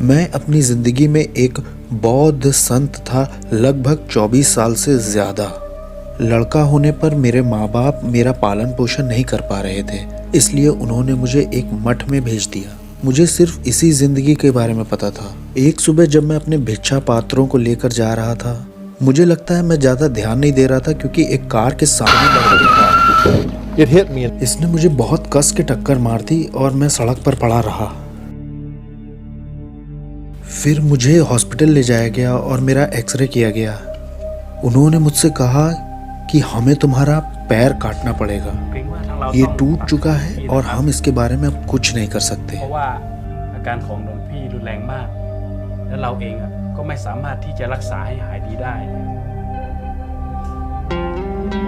मैं अपनी ज़िंदगी में एक बौद्ध संत था लगभग 24 साल से ज़्यादा। लड़का होने पर मेरे माँ बाप मेरा पालन पोषण नहीं कर पा रहे थे, इसलिए उन्होंने मुझे एक मठ में भेज दिया। मुझे सिर्फ इसी ज़िंदगी के बारे में पता था। एक सुबह जब मैं अपने भिक्षा पात्रों को लेकर जा रहा था, मुझे लगता है मैं ज़्यादा ध्यान नहीं दे रहा था क्योंकि एक कार के सामने इसने मुझे बहुत कस के टक्कर मार दी और मैं सड़क पर पड़ा रहा। फिर मुझे हॉस्पिटल ले जाया गया और मेरा एक्सरे किया गया। उन्होंने मुझसे कहा कि हमें तुम्हारा पैर काटना पड़ेगा, ये टूट चुका है और हम इसके बारे में अब कुछ नहीं कर सकते। เพราะว่าอาการของหลวงพี่รุนแรงมากและเราเองก็ไม่สามารถที่จะรักษาให้หายดีได้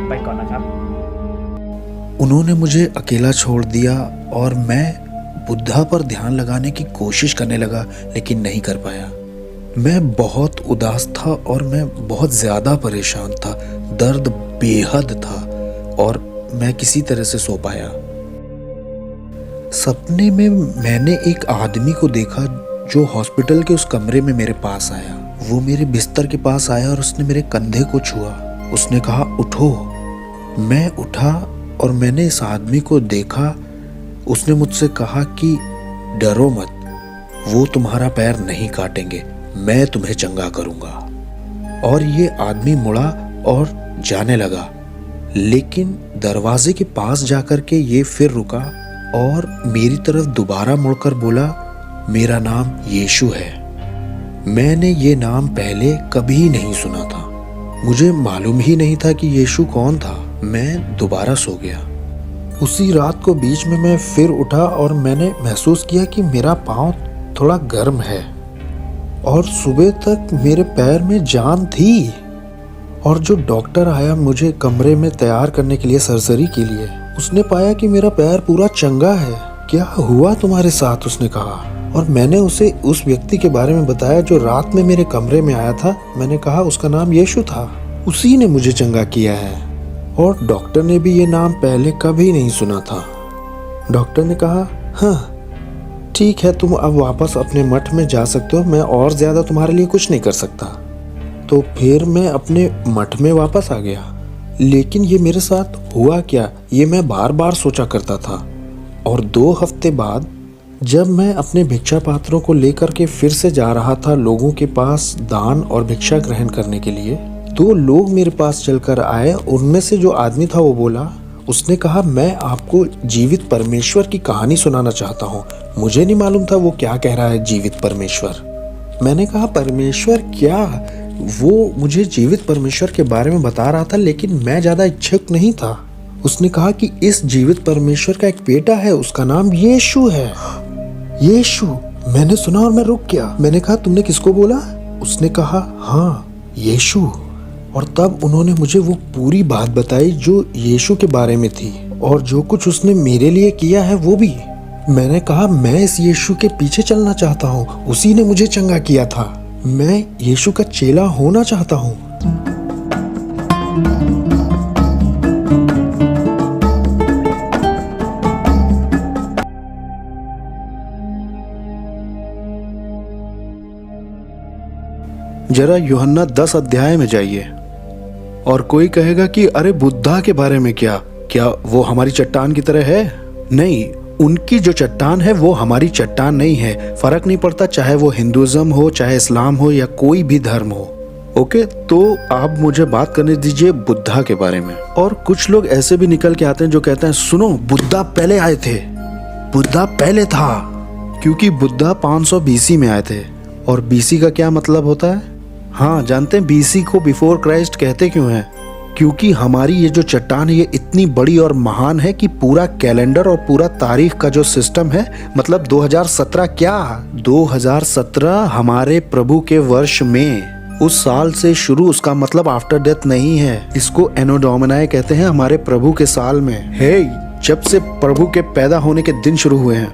ไปก่อนนะครับ उन्होंने मुझे अकेला छोड़ दिया और मैं बुद्धा पर ध्यान लगाने की कोशिश करने लगा, लेकिन नहीं कर पाया। मैं बहुत उदास था और मैं बहुत ज़्यादा परेशान था। दर्द बेहद था और मैं किसी तरह से सो पाया। सपने में मैंने एक आदमी को देखा जो हॉस्पिटल के उस कमरे में मेरे पास आया। वो मेरे बिस्तर के पास आया और उसने मेरे कंधे को छुआ। उसने कहा, उठो। मैं उठा और मैंने इस आदमी को देखा। उसने मुझसे कहा कि डरो मत, वो तुम्हारा पैर नहीं काटेंगे, मैं तुम्हें चंगा करूंगा। और ये आदमी मुड़ा और जाने लगा, लेकिन दरवाजे के पास जाकर के ये फिर रुका और मेरी तरफ दोबारा मुड़कर बोला, मेरा नाम यीशु है। मैंने ये नाम पहले कभी नहीं सुना था। मुझे मालूम ही नहीं था कि यीशु कौन था। मैं दोबारा सो गया। उसी रात को बीच में मैं फिर उठा और मैंने महसूस किया कि मेरा पाँव थोड़ा गर्म है और सुबह तक मेरे पैर में जान थी। और जो डॉक्टर आया मुझे कमरे में तैयार करने के लिए सर्जरी के लिए, उसने पाया कि मेरा पैर पूरा चंगा है। क्या हुआ तुम्हारे साथ, उसने कहा। और मैंने उसे उस व्यक्ति के बारे में बताया जो रात में मेरे कमरे में आया था। मैंने कहा उसका नाम यीशु था, उसी ने मुझे चंगा किया है। और डॉक्टर ने भी ये नाम पहले कभी नहीं सुना था। डॉक्टर ने कहा, हाँ ठीक है, तुम अब वापस अपने मठ में जा सकते हो, मैं और ज़्यादा तुम्हारे लिए कुछ नहीं कर सकता। तो फिर मैं अपने मठ में वापस आ गया। लेकिन ये मेरे साथ हुआ क्या, ये मैं बार बार सोचा करता था। और 2 हफ्ते बाद जब मैं अपने भिक्षा पात्रों को लेकर के फिर से जा रहा था लोगों के पास दान और भिक्षा ग्रहण करने के लिए, 2 लोग मेरे पास चलकर आए। उनमें से जो आदमी था वो बोला, उसने कहा, मैं आपको जीवित परमेश्वर की कहानी सुनाना चाहता हूँ। मुझे नहीं मालूम था वो क्या कह रहा है, जीवित परमेश्वर। मैंने कहा, परमेश्वर क्या? वो मुझे जीवित परमेश्वर के बारे में बता रहा था, लेकिन मैं ज़्यादा इच्छुक नहीं था। उसने कहा कि इस जीवित परमेश्वर का एक बेटा है, उसका नाम यीशु है। यीशु, मैंने सुना और मैं रुक गया। मैंने कहा, तुमने किसको बोला? उसने कहा, हाँ यीशु। और तब उन्होंने मुझे वो पूरी बात बताई जो यीशु के बारे में थी और जो कुछ उसने मेरे लिए किया है वो भी। मैंने कहा, मैं इस यीशु के पीछे चलना चाहता हूँ, उसी ने मुझे चंगा किया था। मैं यीशु का चेला होना चाहता हूँ। जरा यूहन्ना 10 अध्याय में जाइए। और कोई कहेगा कि अरे बुद्धा के बारे में क्या वो हमारी चट्टान की तरह है? नहीं, उनकी जो चट्टान है वो हमारी चट्टान नहीं है। फर्क नहीं पड़ता चाहे वो हिंदुइज्म हो, चाहे इस्लाम हो या कोई भी धर्म हो। ओके, तो आप मुझे बात करने दीजिए बुद्धा के बारे में। और कुछ लोग ऐसे भी निकल के आते हैं जो कहते हैं, सुनो बुद्धा पहले आए थे, बुद्धा पहले था, क्योंकि बुद्धा 500 BC में आए थे। और BC का क्या मतलब होता है? हाँ, जानते हैं BC को बिफोर क्राइस्ट कहते क्यों हैं? क्योंकि हमारी ये जो चट्टान है ये इतनी बड़ी और महान है कि पूरा कैलेंडर और पूरा तारीख का जो सिस्टम है, मतलब 2017 क्या 2017 हमारे प्रभु के वर्ष में उस साल से शुरू, उसका मतलब आफ्टर डेथ नहीं है। इसको एनो डोमिनी कहते हैं, हमारे प्रभु के साल में है, जब से प्रभु के पैदा होने के दिन शुरू हुए हैं।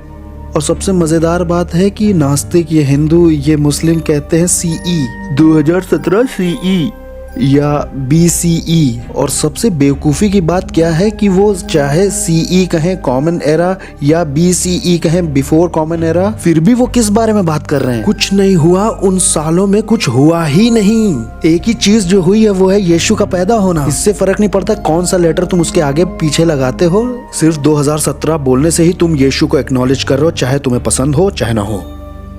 और सबसे मजेदार बात है कि नास्तिक, ये हिंदू, ये मुस्लिम कहते हैं CE 2017 CE। या BCE। और सबसे बेवकूफ़ी की बात क्या है कि वो चाहे CE कहें कॉमन एरा या BCE कहें बिफोर कॉमन एरा, फिर भी वो किस बारे में बात कर रहे हैं? कुछ नहीं हुआ उन सालों में, कुछ हुआ ही नहीं। एक ही चीज जो हुई है वो है यीशु का पैदा होना। इससे फर्क नहीं पड़ता कौन सा लेटर तुम उसके आगे पीछे लगाते हो, सिर्फ 2017 बोलने से ही तुम यीशु को एक्नॉलेज कर रहे हो, चाहे तुम्हें पसंद हो चाहे ना हो।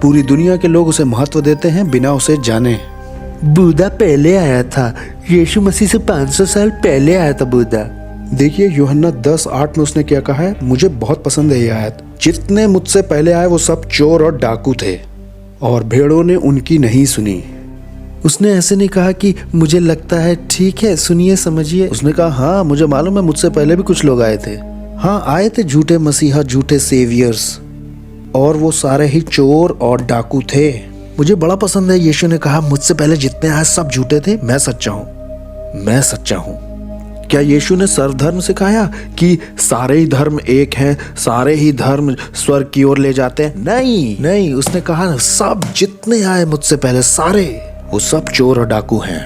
पूरी दुनिया के लोग उसे महत्व देते हैं बिना उसे जाने। बुद्धा पहले आया था, यीशु मसीह से 500 साल पहले आया था बुद्धा। देखिए यूहन्ना 10:8 में उसने क्या कहा है, मुझे बहुत पसंद है ये आयत। जितने मुझसे पहले आए वो सब चोर और डाकू थे और भेड़ों ने उनकी नहीं सुनी। उसने ऐसे नहीं कहा कि मुझे लगता है, ठीक है सुनिए समझिए। उसने कहा हाँ मुझे मालूम है, मुझसे पहले भी कुछ लोग आए थे। हाँ आए थे झूठे मसीहा, झूठे सेवियर्स, और वो सारे ही चोर और डाकू थे। मुझे बड़ा पसंद है, यीशु ने कहा मुझसे पहले जितने आए सब झूठे थे, मैं सच्चा हूँ, मैं सच्चा हूँ। क्या यीशु ने सर्वधर्म सिखाया कि सारे ही धर्म एक हैं, सारे ही धर्म स्वर्ग की ओर ले जाते हैं? नहीं नहीं, उसने कहा सब जितने आए मुझसे पहले सारे, वो सब चोर और डाकू हैं।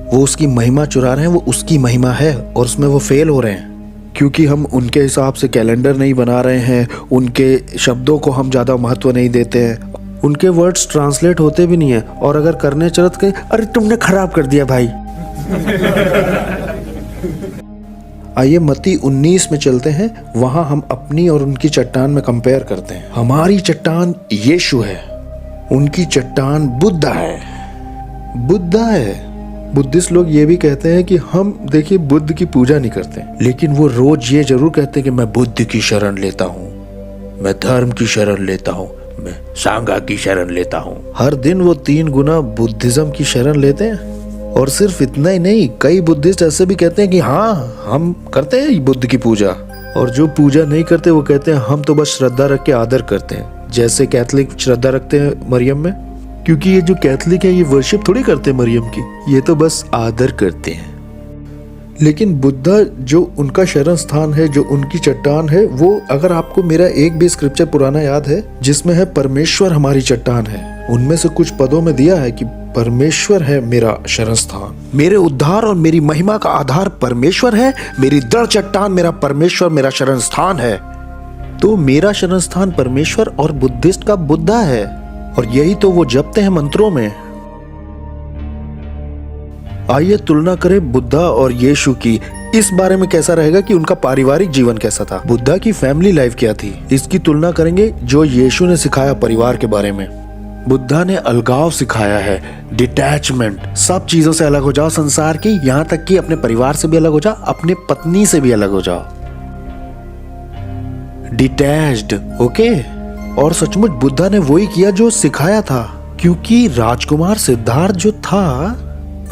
वो उसकी महिमा चुरा रहे हैं, वो उसकी महिमा है और उसमें वो फेल हो रहे हैं क्योंकि हम उनके हिसाब से कैलेंडर नहीं बना रहे हैं, उनके शब्दों को हम ज़्यादा महत्व नहीं देते हैं, उनके वर्ड्स ट्रांसलेट होते भी नहीं है, और अगर करने चलत के अरे तुमने खराब कर दिया भाई। आइए मत्ती 19 में चलते हैं, वहां हम अपनी और उनकी चट्टान में कंपेयर करते हैं। हमारी चट्टान यीशु है, उनकी चट्टान बुद्धा है। बुद्धा है। बुद्धिस्ट लोग ये भी कहते हैं कि हम देखिए बुद्ध की पूजा नहीं करते, लेकिन वो रोज ये जरूर कहते हैं कि मैं बुद्ध की शरण लेता हूँ, मैं धर्म की शरण लेता हूँ, मैं सांगा की शरण लेता हूँ। हर दिन वो 3 गुना बुद्धिज्म की शरण लेते हैं। और सिर्फ इतना ही नहीं, कई बुद्धिस्ट ऐसे भी कहते हैं कि हाँ हम करते हैं बुद्ध की पूजा, और जो पूजा नहीं करते वो कहते हैं हम तो बस श्रद्धा रख के आदर करते हैं। जैसे कैथलिक श्रद्धा रखते हैं मरियम में, क्योंकि ये जो कैथलिक है ये वर्शिप थोड़ी करते हैं मरियम की, ये तो बस आदर करते हैं। लेकिन बुद्धा जो उनका शरण स्थान है, जो उनकी चट्टान है, वो अगर आपको मेरा एक भी स्क्रिप्चर पुराना याद है जिसमें है परमेश्वर हमारी चट्टान है, उनमें से कुछ पदों में दिया है कि परमेश्वर है मेरा शरण स्थान, मेरे उद्धार और मेरी महिमा का आधार परमेश्वर है, मेरी दृढ़ चट्टान मेरा परमेश्वर मेरा शरण स्थान है। तो मेरा शरण स्थान परमेश्वर और बुद्धिस्ट का बुद्धा है, और यही तो वो जपते हैं मंत्रों में। आइए तुलना करें बुद्धा और यीशु की, इस बारे में कैसा रहेगा कि उनका पारिवारिक जीवन कैसा था, बुद्धा की फैमिली लाइफ क्या थी। इसकी तुलना करेंगे जो यीशु ने सिखाया परिवार के बारे में। बुद्धा ने अलगाव सिखाया है, डिटैचमेंट, सब चीजों से अलग हो जाओ संसार की, यहाँ तक कि अपने परिवार से भी अलग हो जाओ, अपने पत्नी से भी अलग हो जाओ, डिटैच्ड, ओके। और सचमुच बुद्धा ने वही किया जो सिखाया था, क्योंकि राजकुमार सिद्धार्थ जो था,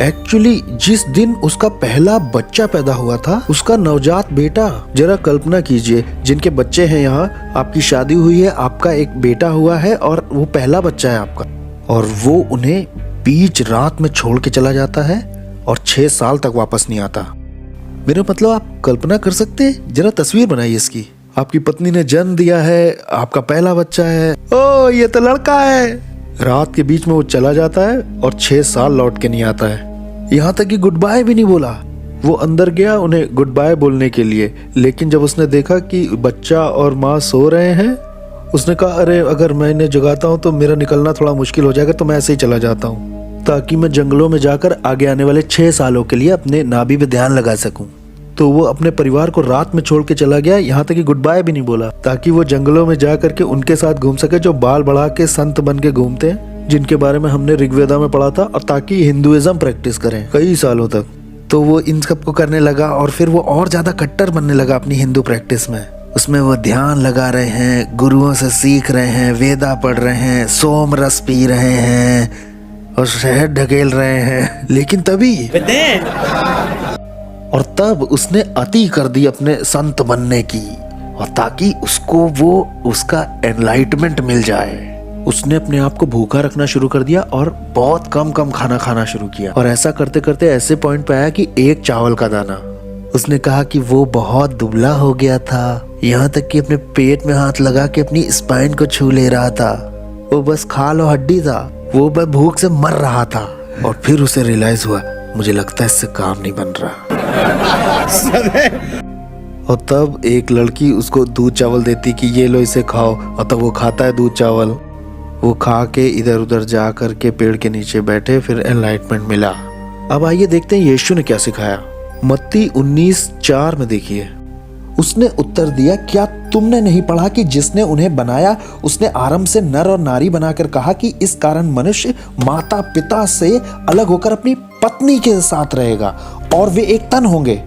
एक्चुअली जिस दिन उसका पहला बच्चा पैदा हुआ था, उसका नवजात बेटा, जरा कल्पना कीजिए जिनके बच्चे हैं यहाँ, आपकी शादी हुई है, आपका एक बेटा हुआ है और वो पहला बच्चा है आपका, और वो उन्हें बीच रात में छोड़ के चला जाता है और 6 साल तक वापस नहीं आता। मेरा मतलब आप कल्पना कर सकते हैं, जरा तस्वीर बनाइए इसकी। आपकी पत्नी ने जन्म दिया है, आपका पहला बच्चा है, ओ ये तो लड़का है, रात के बीच में वो चला जाता है और 6 साल लौट के नहीं आता है। यहाँ तक कि गुड बाय भी नहीं बोला। वो अंदर गया उन्हें गुड बाय बोलने के लिए, लेकिन जब उसने देखा कि बच्चा और माँ सो रहे हैं, उसने कहा अरे अगर मैं इन्हें जगाता हूँ तो मेरा निकलना थोड़ा मुश्किल हो जाएगा, तो मैं ऐसे ही चला जाता हूँ ताकि मैं जंगलों में जाकर आगे आने वाले 6 सालों के लिए अपने नाभि पे ध्यान लगा सकूं। तो वो अपने परिवार को रात में छोड़ के चला गया, यहाँ तक कि गुड बाय भी नहीं बोला, ताकि वो जंगलों में जा करके उनके साथ घूम सके, जो बाल बढ़ा के संत बन के घूमते हैं, जिनके बारे में हमने ऋग्वेदा में पढ़ा था, और ताकि हिंदुइज्म प्रैक्टिस करें कई सालों तक। तो वो इन सब को करने लगा और फिर वो और ज्यादा कट्टर बनने लगा अपनी हिंदू प्रैक्टिस में। उसमें वो ध्यान लगा रहे हैं, गुरुओं से सीख रहे हैं, वेदा पढ़ रहे हैं, सोम रस पी रहे हैं और शहद ढकेल रहे हैं, लेकिन तभी और तब उसने अति कर दी अपने संत बनने की, और ताकि उसको वो उसका एनलाइटमेंट मिल जाए, उसने अपने आप को भूखा रखना शुरू कर दिया और बहुत कम खाना खाना शुरू किया। और ऐसा करते करते ऐसे पॉइंट पे आया कि 1 चावल का दाना। उसने कहा कि वो बहुत दुबला हो गया था, यहाँ तक कि अपने पेट में हाथ लगा के अपनी स्पाइन को छू ले रहा था। वो बस खाल और हड्डी था, वो बस भूख से मर रहा था। और फिर उसे रियलाइज हुआ मुझे लगता है इससे काम नहीं बन रहा। और तब एक लड़की उसको दूध चावल देती कि ये लो इसे खाओ, और तब वो खाता है दूध चावल। वो खा के इधर उधर जा कर के पेड़ के नीचे बैठे, फिर एनलाइटमेंट मिला। अब आइए देखते हैं यीशु ने क्या सिखाया। मत्ती 19:4 में देखिए, उसने उत्तर दिया, क्या तुमने नहीं पढ़ा कि जिसने उन्हें बनाया उसने आरंभ से नर और नारी बनाकर कहा कि इस कारण मनुष्य माता पिता से अलग होकर अपनी पत्नी के साथ रहेगा और वे एक तन होंगे।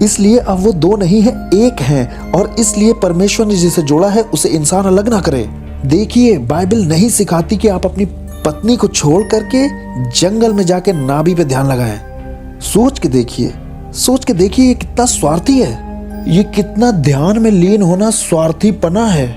इसलिए अब वो दो नहीं है, एक हैं, और इसलिए परमेश्वर ने जिसे जोड़ा है उसे इंसान अलग ना करे। देखिए, बाइबल नहीं सिखाती कि आप अपनी पत्नी को छोड़ करके जंगल में जाके नाभि पे ध्यान लगाएं। सोच के देखिए ये कितना स्वार्थी है, ये कितना ध्यान में लीन होना स्वार्थीपना है।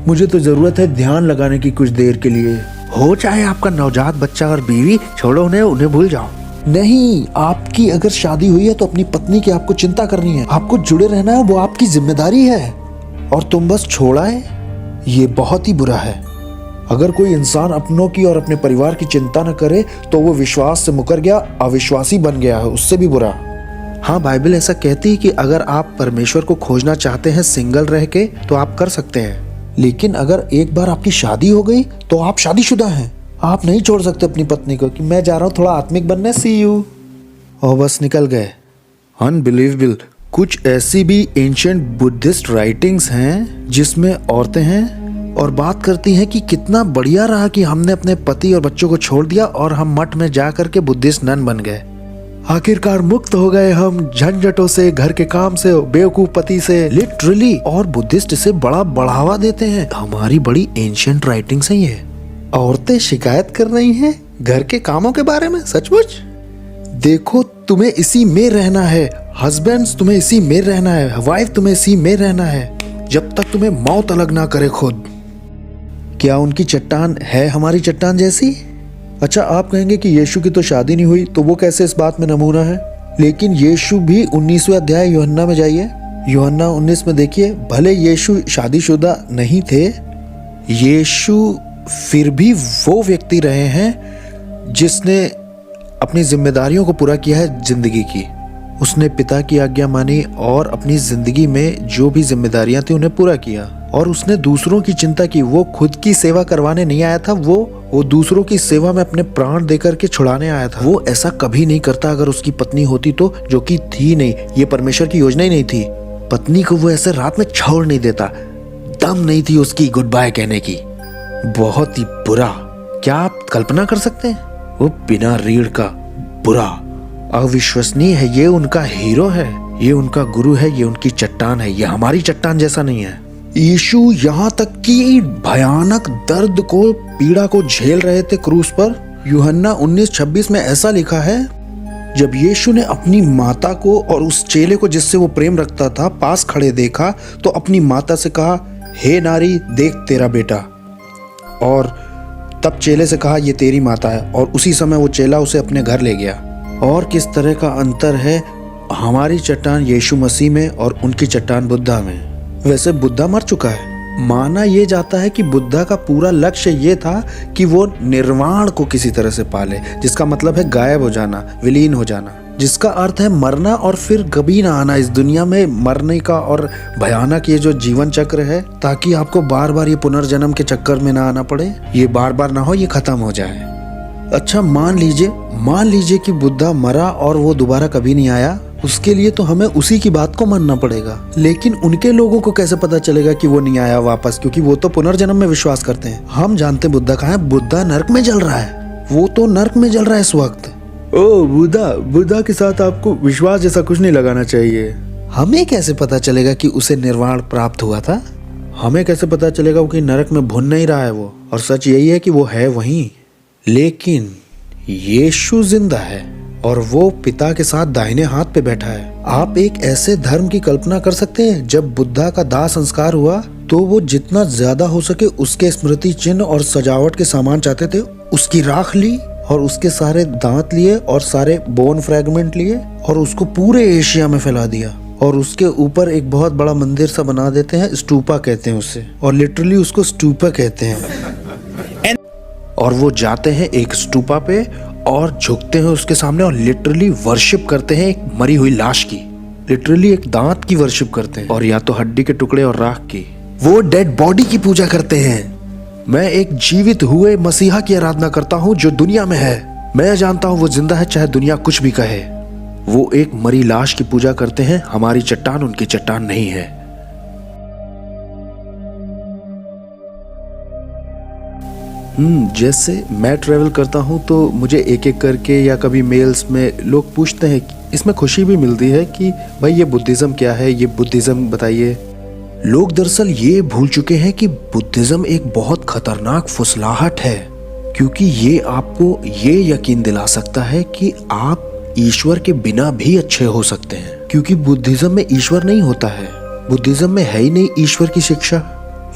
मुझे तो जरूरत है ध्यान लगाने की कुछ देर के लिए। हो चाहे आपका नवजात बच्चा और बीवी, छोड़ो उन्हें भूल जाओ। नहीं, आपकी अगर शादी हुई है तो अपनी पत्नी की आपको चिंता करनी है, आपको जुड़े रहना है, वो आपकी जिम्मेदारी है। और तुम बस छोड़ाए, ये बहुत ही बुरा है। अगर कोई इंसान अपनों की और अपने परिवार की चिंता न करे तो वो विश्वास से मुकर गया, अविश्वासी बन गया है, उससे भी बुरा। हाँ, बाइबल ऐसा कहती है कि अगर आप परमेश्वर को खोजना चाहते हैं सिंगल रह के तो आप कर सकते हैं, लेकिन अगर एक बार आपकी शादी हो गई तो आप शादीशुदा हैं। आप नहीं छोड़ सकते अपनी पत्नी को कि मैं जा रहा हूँ थोड़ा आत्मिक बनने, सी यू, और बस निकल गए। अनबिलीवेबल। कुछ ऐसी भी एंशिएंट बुद्धिस्ट राइटिंग्स हैं जिसमें औरतें हैं और बात करती हैं कि कितना बढ़िया रहा कि हमने अपने पति और बच्चों को छोड़ दिया और हम मठ में जा करके बुद्धिस्ट नन बन गए। आखिरकार मुक्त हो गए हम झंझटों से, घर के काम से, बेवकूफ पति से, लिटरली। और बुद्धिस्ट इसे बड़ा बढ़ावा देते हैं। हमारी बड़ी एंशिएंट राइटिंग्स हैं ये। औरतें शिकायत कर रही हैं घर के कामों के बारे में, सचमुच। देखो, तुम्हें इसी में रहना है, हस्बैंड्स तुम्हें इसी में रहना है, वाइफ तुम्हें इसी में रहना है, जब तक तुम्हें मौत अलग ना करे खुद। क्या उनकी चट्टान है हमारी चट्टान जैसी? अच्छा, आप कहेंगे कि यीशु की तो शादी नहीं हुई तो वो कैसे इस बात में नमूना है? लेकिन यीशु भी 19वें अध्याय यूहन्ना में जाइए, यूहन्ना 19 में देखिए, भले यीशु शादीशुदा नहीं थे, यीशु फिर भी वो व्यक्ति रहे हैं जिसने अपनी जिम्मेदारियों को पूरा किया है जिंदगी की। उसने पिता की आज्ञा मानी और अपनी जिंदगी में जो भी जिम्मेदारियां थी उन्हें पूरा किया। और उसने दूसरों की चिंता की। वो खुद की सेवा करवाने नहीं आया था, वो दूसरों की सेवा में अपने प्राण देकर के छुड़ाने आया था। वो ऐसा कभी नहीं करता अगर उसकी पत्नी होती तो, जो कि थी नहीं। ये परमेश्वर की योजना ही नहीं थी। पत्नी को वो ऐसे रात में छोड़ नहीं देता, दम नहीं थी उसकी गुड बाय कहने की। बहुत ही बुरा। क्या आप कल्पना कर सकते हैं? वो बिना रीढ़ का बुरा, अविश्वसनीय है। ये उनका हीरो है, ये उनका गुरु है, ये उनकी चट्टान है। ये हमारी चट्टान जैसा नहीं है। यीशु यहाँ तक कि भयानक दर्द को, पीड़ा को झेल रहे थे क्रूस पर। यूहन्ना 19:26 में ऐसा लिखा है, जब यीशु ने अपनी माता को और उस चेले को जिससे वो प्रेम रखता था पास खड़े देखा तो अपनी माता से कहा, हे नारी, देख तेरा बेटा। और तब चेले से कहा, ये तेरी माता है। और उसी समय वो चेला उसे अपने घर ले गया। और किस तरह का अंतर है हमारी चट्टान यीशु मसीह में और उनकी चट्टान बुद्धा में। वैसे बुद्धा मर चुका है। माना यह जाता है कि बुद्धा का पूरा लक्ष्य ये था कि वो निर्वाण को किसी तरह से पाले, जिसका मतलब है गायब हो जाना, विलीन हो जाना, जिसका अर्थ है मरना और फिर कभी ना आना इस दुनिया में। मरने का और भयानक ये जो जीवन चक्र है, ताकि आपको बार बार ये पुनर्जन्म के चक्कर में ना आना पड़े, ये बार बार ना हो, ये खत्म हो जाए। अच्छा, मान लीजिए कि बुद्धा मरा और वो दोबारा कभी नहीं आया, उसके लिए तो हमें उसी की बात को मानना पड़ेगा। लेकिन उनके लोगों को कैसे पता चलेगा कि वो नहीं आया वापस, क्योंकि वो तो पुनर्जन्म में विश्वास करते हैं। हम जानते हैं बुद्धा कहाँ है। बुद्धा नर्क में जल रहा है, वो तो नर्क में जल रहा है इस वक्त। ओ बुद्धा के साथ आपको विश्वास जैसा कुछ नहीं लगाना चाहिए। हमें कैसे पता चलेगा कि उसे निर्वाण प्राप्त हुआ था? हमें कैसे पता चलेगा कि नरक में भुन नहीं रहा है वो? और सच यही है कि वो है वहीं। लेकिन यीशु जिंदा है और वो पिता के साथ दाहिने हाथ पे बैठा है। आप एक ऐसे धर्म की कल्पना कर सकते हैं, जब बुद्धा का दाह संस्कार हुआ तो वो जितना ज्यादा हो सके उसके स्मृति चिन्ह और सजावट के सामान चाहते थे, उसकी राख ली और उसके सारे दांत लिए और सारे बोन फ्रेगमेंट लिए और उसको पूरे एशिया में फैला दिया। और उसके ऊपर एक बहुत बड़ा मंदिर सा बना देते हैं, स्टूपा कहते हैं उससे, और लिटरली उसको स्टूपा कहते हैं। और वो जाते हैं एक स्टूपा पे और झुकते हैं उसके सामने और लिटरली वर्शिप करते हैं एक मरी हुई लाश की, लिटरली एक दांत की वर्शिप करते हैं, और या तो हड्डी के टुकड़े और राख की। वो डेड बॉडी की पूजा करते हैं। मैं एक जीवित हुए मसीहा की आराधना करता हूँ जो दुनिया में है। मैं जानता हूँ वो जिंदा है, चाहे दुनिया कुछ भी कहे। वो एक मरी लाश की पूजा करते हैं। हमारी चट्टान उनकी चट्टान नहीं है। जैसे मैं ट्रेवल करता हूँ तो मुझे एक एक करके या कभी मेल्स में लोग पूछते हैं, इसमें खुशी भी मिलती है कि भाई ये बुद्धिज्म क्या है, ये बुद्धिज्म बताइए। लोग दरअसल ये भूल चुके हैं कि बुद्धिज्म एक बहुत खतरनाक फुसलाहट है, क्योंकि ये आपको ये यकीन दिला सकता है कि आप ईश्वर के बिना भी अच्छे हो सकते हैं, क्योंकि बुद्धिज्म में ईश्वर नहीं होता है। बुद्धिज्म में है ही नहीं ईश्वर की शिक्षा।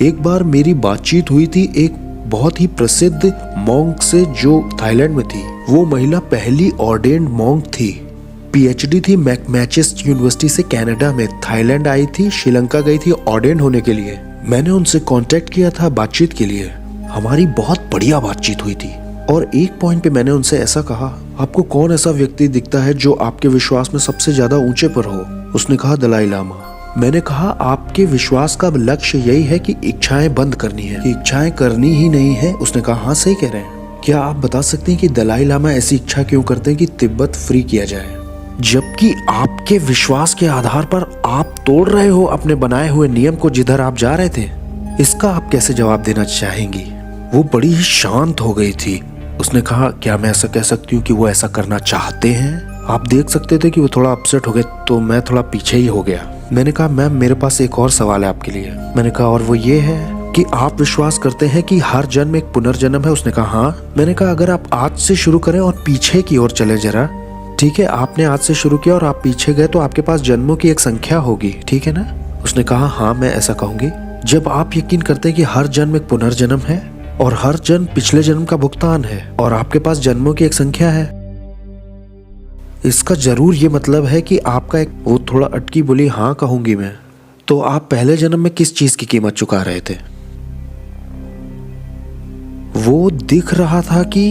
एक बार मेरी बातचीत हुई थी एक बहुत ही प्रसिद्ध मॉन्क से जो थाईलैंड में थी। वो महिला पहली ऑर्डेन्ड मॉन्क थी। पीएचडी थी मैकमेस्टर यूनिवर्सिटी से कनाडा में। थाईलैंड आई थी, श्रीलंका गई थी ऑर्डेन्ड होने के लिए। मैंने उनसे कांटेक्ट किया था बातचीत के लिए। हमारी बहुत बढ़िया बातचीत हुई थी और एक पॉइंट पे मैंने उनसे ऐसा कहा, आपको कौन ऐसा व्यक्ति दिखता है जो आपके विश्वास में सबसे ज्यादा ऊंचे पर हो? उसने कहा दलाई लामा। मैंने कहा आपके विश्वास का लक्ष्य यही है कि इच्छाएं बंद करनी है, कि इच्छाएं करनी ही नहीं है? उसने कहा हाँ सही कह रहे हैं। क्या आप बता सकते हैं कि दलाई लामा ऐसी इच्छा क्यों करते हैं कि तिब्बत फ्री किया जाए, जबकि आपके विश्वास के आधार पर आप तोड़ रहे हो अपने बनाए हुए नियम को जिधर आप जा रहे थे? इसका आप कैसे जवाब देना चाहेंगी? वो बड़ी ही शांत हो गई थी। उसने कहा क्या मैं ऐसा कह सकती हूँ कि वो ऐसा करना चाहते हैं? आप देख सकते थे कि वो थोड़ा अपसेट हो गए, तो मैं थोड़ा पीछे ही हो गया। मैंने कहा मैम मेरे पास एक और सवाल है आपके लिए। मैंने कहा और वो ये है कि आप विश्वास करते हैं कि हर जन्म एक पुनर्जन्म है? उसने कहा हाँ। मैंने कहा अगर आप आज से शुरू करें और पीछे की ओर चले जरा, ठीक है? आपने आज से शुरू किया और आप पीछे गए तो आपके पास जन्मों की एक संख्या होगी, ठीक है ना? उसने कहा हाँ मैं ऐसा कहूंगी। जब आप यकीन करते हैं कि हर जन्म एक पुनर्जन्म है और हर जन्म पिछले जन्म का भुगतान है और आपके पास जन्मों की एक संख्या है, इसका जरूर ये मतलब है कि आपका एक, वो थोड़ा अटकी बोली हाँ कहूंगी मैं, तो आप पहले जन्म में किस चीज की कीमत चुका रहे थे? वो दिख रहा था कि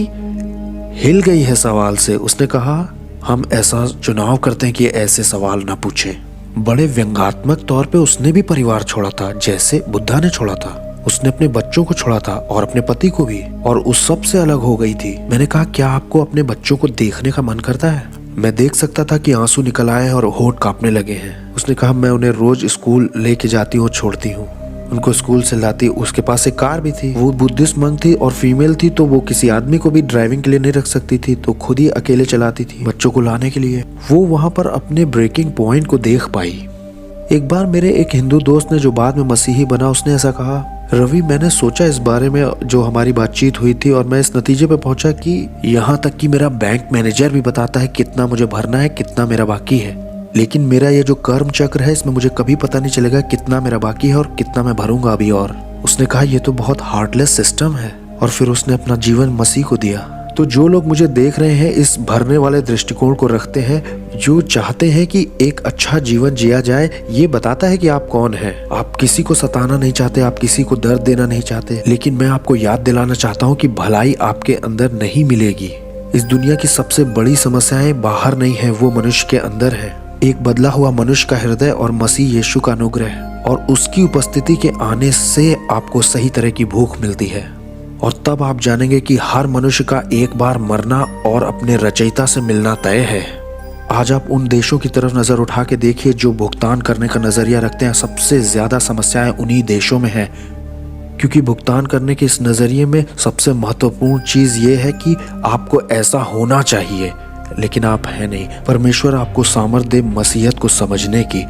हिल गई है सवाल से। उसने कहा हम ऐसा चुनाव करते हैं कि ऐसे सवाल ना पूछे। बड़े व्यंग्यात्मक तौर पे उसने भी परिवार छोड़ा था जैसे बुद्धा ने छोड़ा था। उसने अपने बच्चों को छोड़ा था और अपने पति को भी, और उस सब से अलग हो गई थी। मैंने कहा क्या आपको अपने बच्चों को देखने का मन करता है? मैं देख सकता था कि आंसू निकल आए और होठ कांपने लगे हैं। उसने कहा मैं उन्हें रोज स्कूल लेके जाती हूँ, छोड़ती हूँ, उनको स्कूल से लाती। उसके पास एक कार भी थी। वो बुद्धिस्ट मंक थी और फीमेल थी, तो वो किसी आदमी को भी ड्राइविंग के लिए नहीं रख सकती थी, तो खुद ही अकेले चलाती थी बच्चों को लाने के लिए। वो वहां पर अपने ब्रेकिंग पॉइंट को देख पाई। एक बार मेरे एक हिंदू दोस्त ने जो बाद में मसीही बना, उसने ऐसा कहा रवि मैंने सोचा इस बारे में जो हमारी बातचीत हुई थी और मैं इस नतीजे पे पहुंचा कि यहाँ तक कि मेरा बैंक मैनेजर भी बताता है कितना मुझे भरना है, कितना मेरा बाकी है, लेकिन मेरा ये जो कर्म चक्र है इसमें मुझे कभी पता नहीं चलेगा कितना मेरा बाकी है और कितना मैं भरूंगा अभी। और उसने कहा ये तो बहुत हार्टलेस सिस्टम है, और फिर उसने अपना जीवन मसीह को दिया। तो जो लोग मुझे देख रहे हैं इस भरने वाले दृष्टिकोण को रखते हैं, जो चाहते हैं कि एक अच्छा जीवन जिया जाए, ये बताता है कि आप कौन हैं। आप किसी को सताना नहीं चाहते, आप किसी को दर्द देना नहीं चाहते, लेकिन मैं आपको याद दिलाना चाहता हूँ कि भलाई आपके अंदर नहीं मिलेगी। इस दुनिया की सबसे बड़ी समस्याएं बाहर नहीं है, वो मनुष्य के अंदर है। एक बदला हुआ मनुष्य का हृदय और मसीह यीशु का अनुग्रह और उसकी उपस्थिति के आने से आपको सही तरह की भूख मिलती है, और तब आप जानेंगे कि हर मनुष्य का एक बार मरना और अपने रचयिता से मिलना तय है। आज आप उन देशों की तरफ नजर उठा के देखिए जो भुगतान करने का नजरिया रखते हैं। सबसे ज्यादा समस्याएं उन्हीं देशों में है, क्योंकि भुगतान करने के इस नजरिए में सबसे महत्वपूर्ण चीज ये है कि आपको ऐसा होना चाहिए, लेकिन आप है नहीं। परमेश्वर आपको सामर्थ्य दे मसीहत को समझने की।